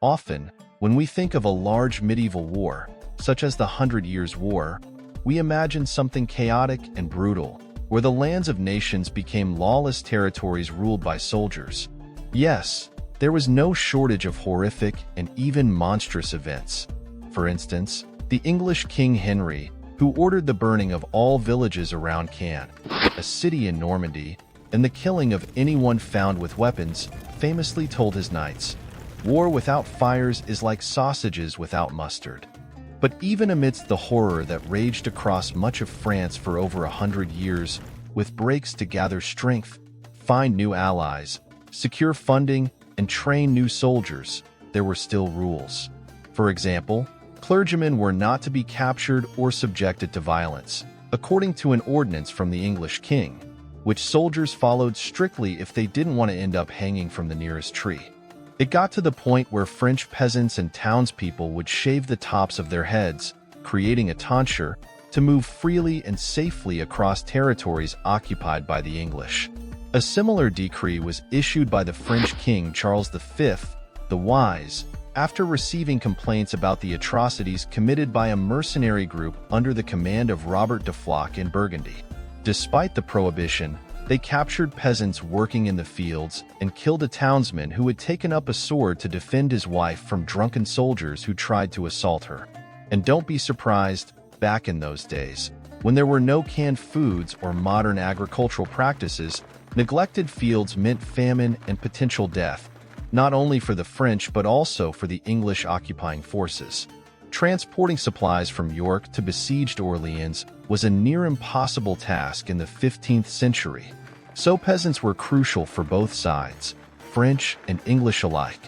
Often, when we think of a large medieval war, such as the 100 Years' War, we imagine something chaotic and brutal, where the lands of nations became lawless territories ruled by soldiers. Yes, there was no shortage of horrific and even monstrous events. For instance, the English King Henry, who ordered the burning of all villages around Caen, a city in Normandy, and the killing of anyone found with weapons, famously told his knights, "War without fires is like sausages without mustard." But even amidst the horror that raged across much of France for over 100 years, with breaks to gather strength, find new allies, secure funding, and train new soldiers, there were still rules. For example, clergymen were not to be captured or subjected to violence, according to an ordinance from the English king, which soldiers followed strictly if they didn't want to end up hanging from the nearest tree. It got to the point where French peasants and townspeople would shave the tops of their heads, creating a tonsure, to move freely and safely across territories occupied by the English. A similar decree was issued by the French King Charles V, the Wise, after receiving complaints about the atrocities committed by a mercenary group under the command of Robert de Floc in Burgundy. Despite the prohibition, they captured peasants working in the fields and killed a townsman who had taken up a sword to defend his wife from drunken soldiers who tried to assault her. And don't be surprised, back in those days, when there were no canned foods or modern agricultural practices, neglected fields meant famine and potential death, not only for the French but also for the English occupying forces. Transporting supplies from York to besieged Orleans was a near impossible task in the 15th century, so peasants were crucial for both sides, French and English alike.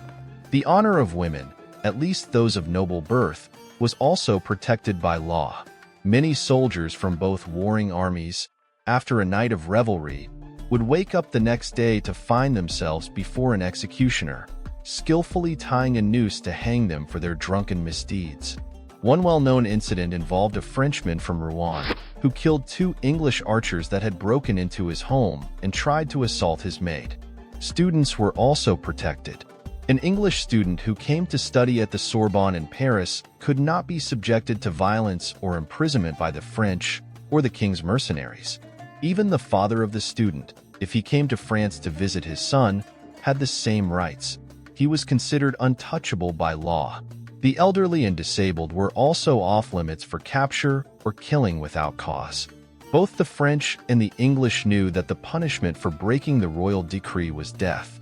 The honor of women, at least those of noble birth, was also protected by law. Many soldiers from both warring armies, after a night of revelry, would wake up the next day to find themselves before an executioner, skillfully tying a noose to hang them for their drunken misdeeds. One well-known incident involved a Frenchman from Rouen who killed 2 English archers that had broken into his home and tried to assault his maid. Students were also protected. An English student who came to study at the Sorbonne in Paris could not be subjected to violence or imprisonment by the French or the king's mercenaries. Even the father of the student, if he came to France to visit his son, had the same rights. He was considered untouchable by law. The elderly and disabled were also off-limits for capture or killing without cause. Both the French and the English knew that the punishment for breaking the royal decree was death.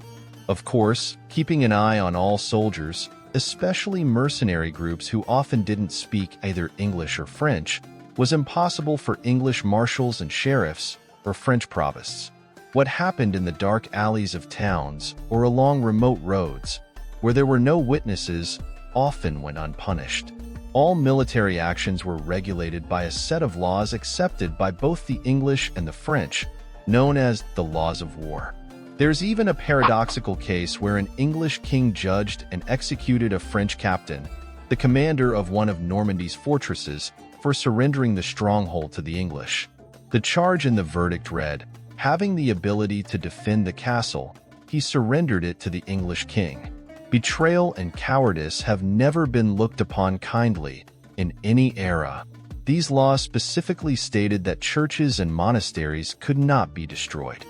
Of course, keeping an eye on all soldiers, especially mercenary groups who often didn't speak either English or French, was impossible for English marshals and sheriffs or French provosts. What happened in the dark alleys of towns or along remote roads, where there were no witnesses, often went unpunished. All military actions were regulated by a set of laws accepted by both the English and the French, known as the laws of war. There's even a paradoxical case where an English king judged and executed a French captain, the commander of one of Normandy's fortresses, for surrendering the stronghold to the English. The charge in the verdict read, having the ability to defend the castle, he surrendered it to the English king. Betrayal and cowardice have never been looked upon kindly in any era. These laws specifically stated that churches and monasteries could not be destroyed.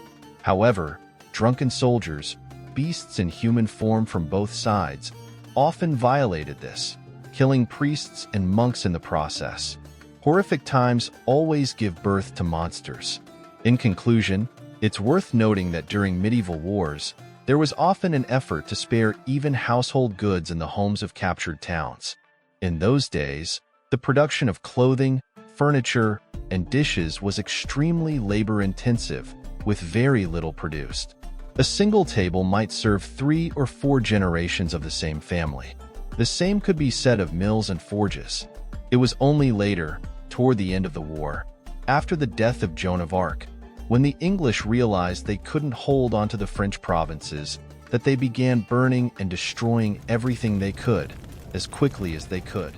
However, drunken soldiers, beasts in human form from both sides, often violated this, killing priests and monks in the process. Horrific times always give birth to monsters. In conclusion, it's worth noting that during medieval wars, there was often an effort to spare even household goods in the homes of captured towns. In those days, the production of clothing, furniture, and dishes was extremely labor-intensive, with very little produced. A single table might serve 3 or 4 generations of the same family. The same could be said of mills and forges. It was only later, toward the end of the war, after the death of Joan of Arc, when the English realized they couldn't hold onto the French provinces, that they began burning and destroying everything they could, as quickly as they could.